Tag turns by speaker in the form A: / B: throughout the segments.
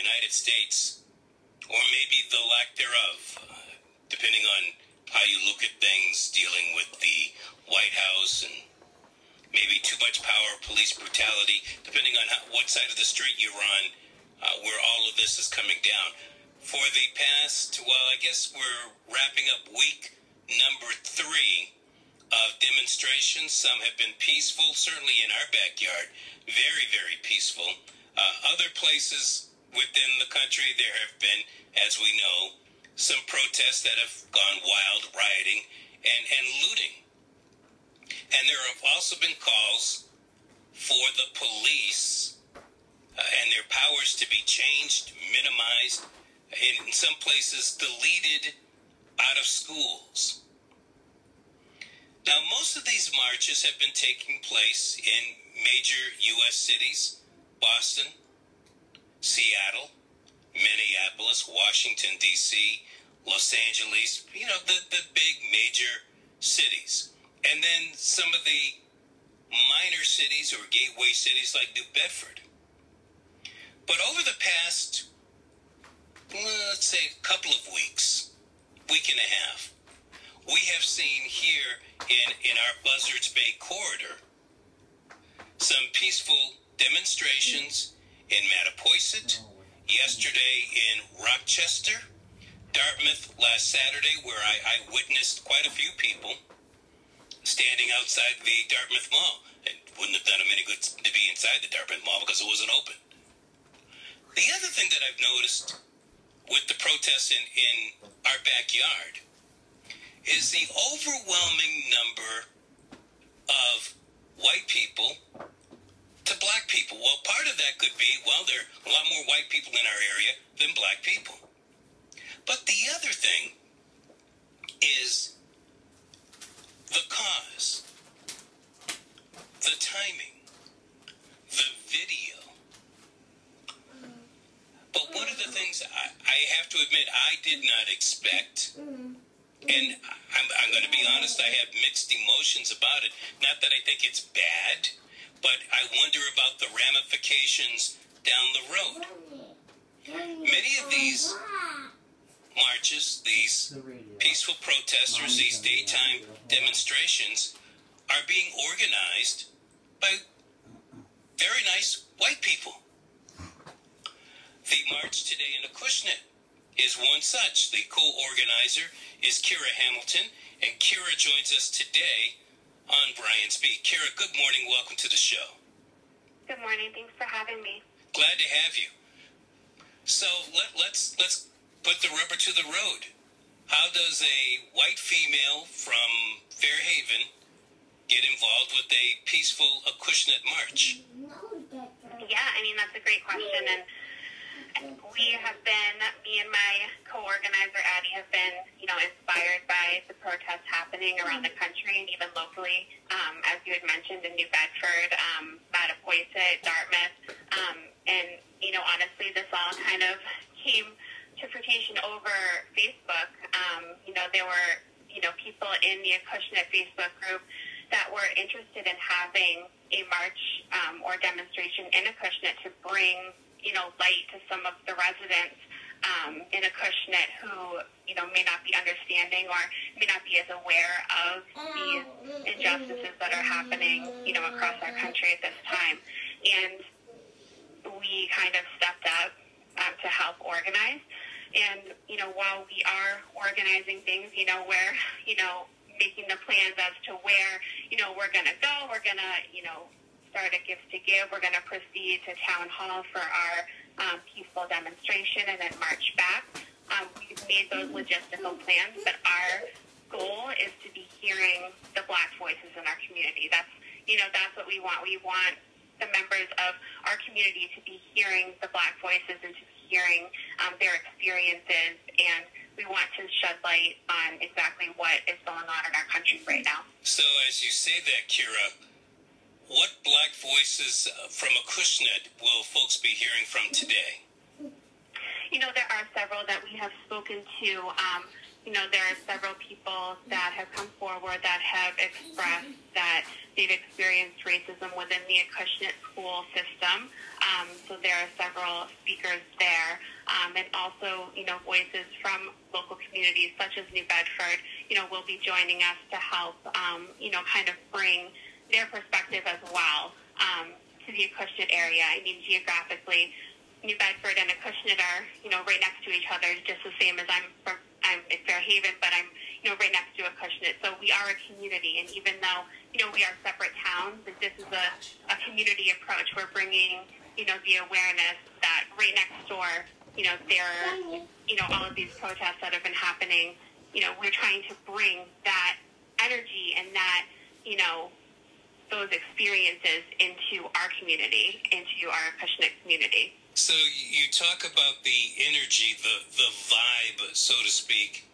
A: United States, or maybe the lack thereof, depending on how you look at things dealing with the White House and maybe too much power, police brutality, depending on what side of the street you're on, where all of this is coming down. For the past, well, I guess we're wrapping up week number 3 of demonstrations. Some have been peaceful, certainly in our backyard, very, very peaceful. Other places within the country, there have been, as we know, some protests that have gone wild, rioting and looting. And there have also been calls for the police and their powers to be changed, minimized, in some places deleted out of schools. Now, most of these marches have been taking place in major U.S. cities: Boston, Seattle, Minneapolis, Washington, D.C., Los Angeles, the big major cities. And then some of the minor cities or gateway cities like New Bedford. But over the past, let's say, a couple of weeks, week and a half, we have seen here in our Buzzards Bay corridor some peaceful demonstrations in Mattapoisett, yesterday in Rochester, Dartmouth last Saturday, where I witnessed quite a few people standing outside the Dartmouth Mall. It wouldn't have done them any good to be inside the Dartmouth Mall because it wasn't open. The other thing that I've noticed with the protests in our backyard is the overwhelming number of white people to black people. Well, part of that could be, well, there are a lot more white people in our area than black people. But the other thing is the cause, the timing, the video. But one of the things I have to admit I did not expect, and I'm going to be honest, I have mixed emotions about it. Not that I think it's bad, but I wonder about the ramifications down the road. Many of these marches, these peaceful protesters, these daytime demonstrations are being organized by very nice white people. The march today in Acushnet is one such. The co-organizer is Kira Hamilton, and Kira joins us today on Brian's Beat. Kira, good morning. Welcome to the show.
B: Good morning. Thanks for having me.
A: Glad to have you. So let's put the rubber to the road. How does a white female from Fairhaven get involved with a peaceful Acushnet march?
B: Yeah, that's a great question. And we have been, me and my co-organizer, Addie, have been, inspired by the protests happening around the country and even locally, as you had mentioned, in New Bedford, Mattapoisett, Dartmouth. And, honestly, this all kind of came to fruition over Facebook. There were, people in the Acushnet Facebook group that were interested in having a march or demonstration in Acushnet to bring, light to some of the residents in Acushnet who, may not be understanding or may not be as aware of these injustices that are happening, across our country at this time. And we kind of stepped up to help organize. And, while we are organizing things, we're, making the plans as to where, we're going to go. We're going to, start a Gifts to Give. We're going to proceed to Town Hall for our peaceful demonstration and then march back. We've made those logistical plans, but our goal is to be hearing the Black voices in our community. That's what we want. We want the members of our community to be hearing the Black voices and to be hearing their experiences, and we want to shed light on exactly what is going on in our country right now.
A: So as you say that, Kira, what Black voices from Acushnet will folks be hearing from today?
B: There are several that we have spoken to there are several people that have come forward that have expressed that they've experienced racism within the Acushnet school system. So there are several speakers there. And also, voices from local communities such as New Bedford, will be joining us to help, kind of bring their perspective as well to the Acushnet area. I mean, geographically, New Bedford and Acushnet are, right next to each other, just the same as I'm in Fairhaven, but I'm, right next to Acushnet. So we are a community, and even though, we are separate towns, this is a community approach. We're bringing, the awareness that right next door, there are, all of these protests that have been happening. We're trying to bring that energy and that, those experiences into our community, into our Acushnet community.
A: So you talk about the energy, the vibe, so to speak.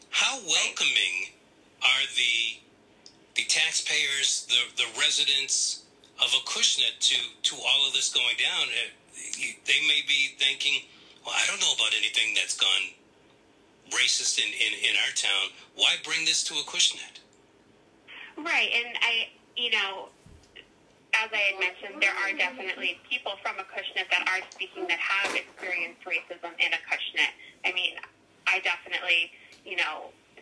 A: How welcoming are the taxpayers, the residents of Acushnet to all of this going down? They may be thinking, well, I don't know about anything that's gone racist in our town. Why bring this to Acushnet?
B: Right, and as I had mentioned, there are definitely people from Acushnet that are speaking that have experienced racism in Acushnet. I mean, I definitely,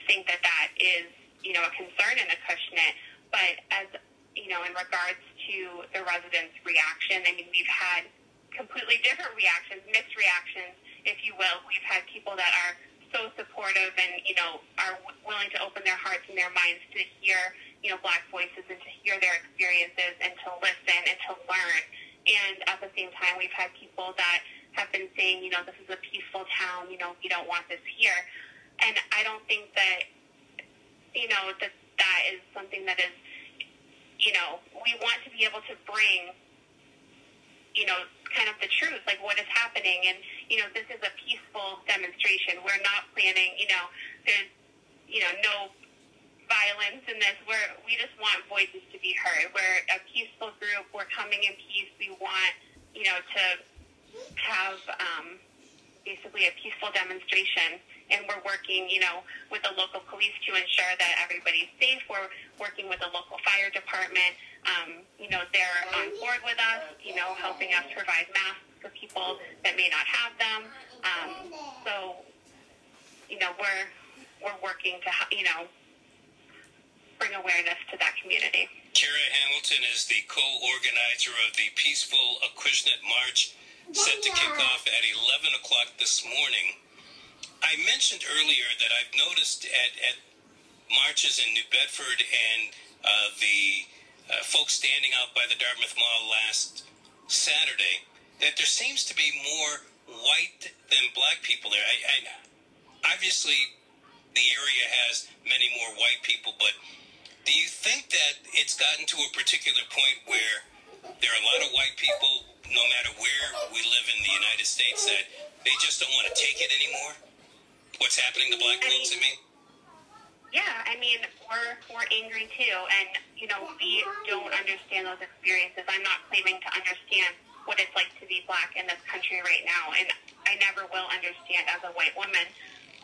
B: think that is, a concern in Acushnet. But as, in regards to the residents' reaction, I mean, we've had completely different reactions, mixed reactions, if you will. We've had people that are so supportive and, are willing to open their hearts and their minds to hear, Black voices and to hear their experiences and to listen and to learn. And at the same time, we've had people that have been saying, this is a peaceful town, we don't want this here. And I don't think that, that is something that is, we want to be able to bring, kind of the truth, like what is happening. And, this is a peaceful demonstration. We're not planning, there's, no violence in this. We just want voices to be heard. We're a peaceful group. We're coming in peace. We want, to have basically a peaceful demonstration. And we're working, with the local police to ensure that everybody's safe. We're working with the local fire department. They're on board with us, helping us provide masks for people that may not have them. So, we're working to, bring awareness to that community.
A: Kara Hamilton is the co-organizer of the Peaceful Acushnet March, set to kick off at 11 o'clock this morning. I mentioned earlier that I've noticed at marches in New Bedford and the folks standing out by the Dartmouth Mall last Saturday that there seems to be more white than black people there. I obviously, the area has many more white people, but do you think that it's gotten to a particular point where there are a lot of white people, no matter where we live in the United States, that they just don't want to take it anymore? What's happening to black folks, I mean?
B: Yeah, I mean, we're angry too, and, we don't understand those experiences. I'm not claiming to understand what it's like to be black in this country right now, and I never will understand as a white woman.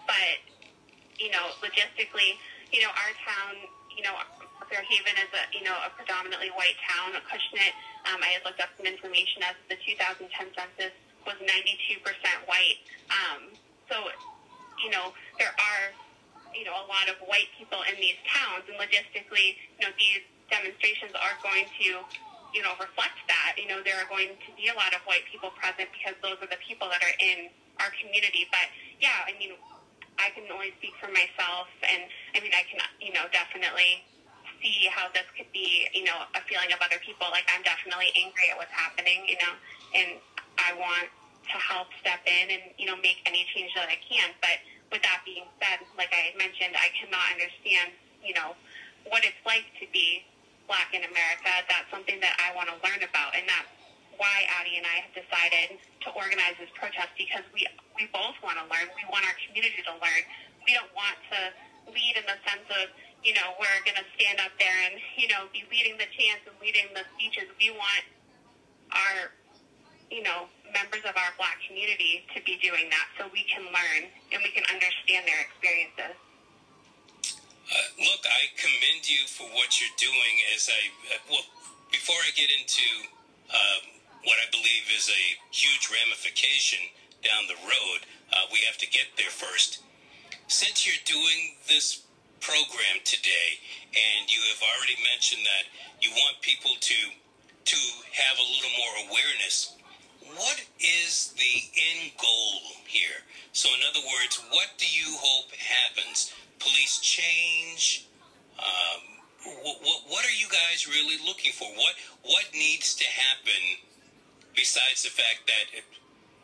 B: But, logistically, our town, Fairhaven is a predominantly white town. Acushnet, I had looked up some information as the 2010 census was 92% white. So, there are, a lot of white people in these towns, and logistically, these demonstrations are going to, reflect that. There are going to be a lot of white people present because those are the people that are in our community. But, yeah, I mean, I can only speak for myself, and, I mean, I can, definitely see how this could be, a feeling of other people. Like, I'm definitely angry at what's happening, and I want to help step in and, make any change that I can. But with that being said, like I had mentioned, I cannot understand, what it's like to be black in America. That's something that I want to learn about, and that's why Addie and I have decided to organize this protest, because we both want to learn. We want our community to learn. We don't want to lead in the sense of, we're going to stand up there and, be leading the chants and leading the speeches. We want our, members of our black community to be doing that so we can learn and we can understand their experiences.
A: Look, I commend you for what you're doing. Before I get into what I believe is a huge ramification down the road, we have to get there first. Since you're doing this program today, and you have already mentioned that you want people to have a little more awareness, what is the end goal here? So in other words, what do you hope happens? Police change? What are you guys really looking for? What needs to happen besides the fact that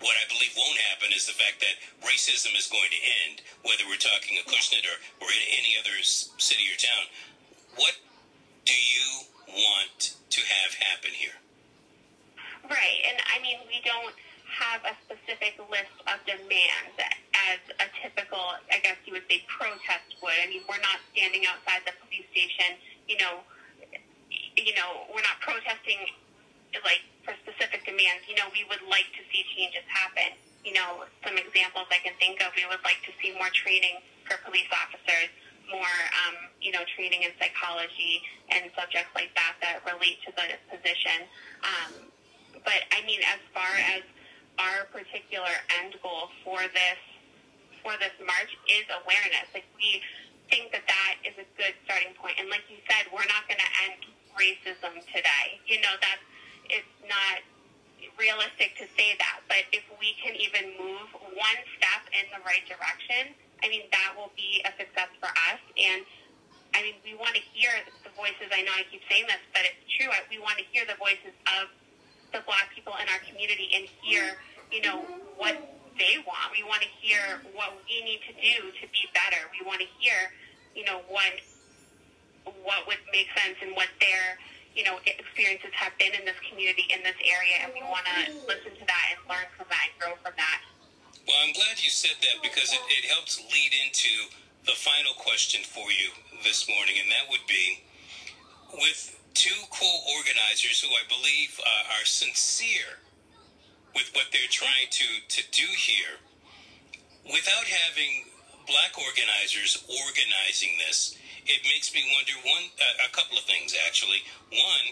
A: what I believe won't happen is the fact that racism is going to end, whether we're talking Acushnet or in any other city or town. What do you want to have happen here?
B: Right, and I mean, we don't have a specific list of demands as a typical, I guess you would say, protest would. I mean, we're not standing outside the police station, we're not protesting like for specific demands. We would like to see changes happen. Some examples I can think of, we would like to see more training for police officers, more, training in psychology and subjects like that relate to the position. But I mean, as far as our particular end goal for this march is awareness. Like, we think that is a good starting point. And like you said, we're not going to end racism today. That it's not realistic to say that. But if we can even move one step in the right direction, I mean, that will be a success for us. And I mean, we want to hear the voices. I know I keep saying this, but it's true. We want to hear the voices of the Black people in our community and hear, what they want. We want to hear what we need to do to be better. We want to hear, what would make sense and what their, experiences have been in this community, in this area, and we want to listen to that and learn from that and grow from that.
A: Well, I'm glad you said that because it helps lead into the final question for you this morning, and that would be, with two co-organizers who I believe are sincere with what they're trying to do here, without having Black organizers organizing this, it makes me wonder a couple of things, actually. One,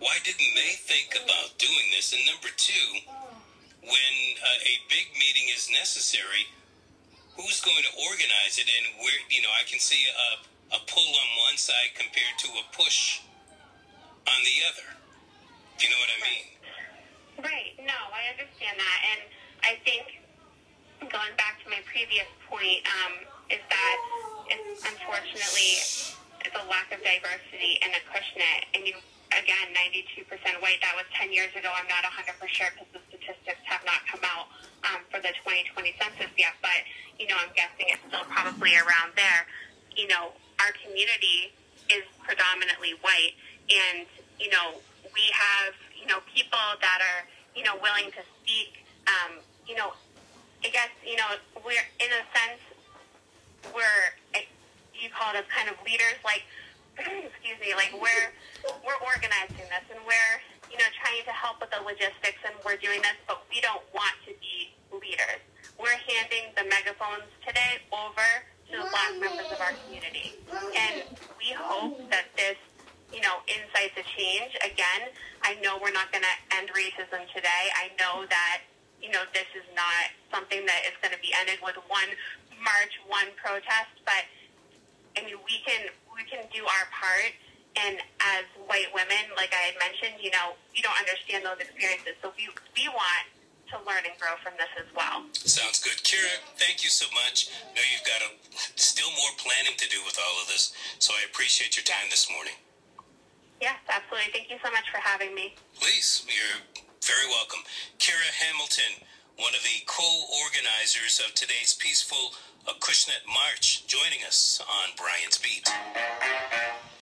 A: why didn't they think about doing this? And number two, when a big meeting is necessary, who's going to organize it? And where, I can see a pull on one side compared to a push on the other. Do you know what I mean?
B: Right. No, I understand that. And I think, going back to my previous point, is that it's unfortunately the lack of diversity in Acushnet. I mean, again, 92% white. That was 10 years ago. I'm not 100% sure because the statistics have not come out for the 2020 census yet. But, I'm guessing it's still probably around there. Our community is predominantly white. And, we have, people that are, willing to speak, I guess, we're, in a sense, you call it as kind of leaders, like, excuse me, like we're organizing this and we're, trying to help with the logistics and we're doing this, but we don't want to be leaders. We're handing the megaphones today over to the Black members of our community. And we hope that this, incites a change. Again, I know we're not going to end racism today. I know that, this is not something that is going to be ended with one march, one protest, but I mean, we can do our part. And as white women, like I had mentioned, we don't understand those experiences. So we want to learn and grow from this as well.
A: Sounds good. Kira, thank you so much. I know you've got still more planning to do with all of this, so I appreciate your time this morning.
B: Yes, absolutely. Thank you so much for having me.
A: Please, you're very welcome. Kira Hamilton, one of the co-organizers of today's peaceful Acushnet March, joining us on Brian's Beat.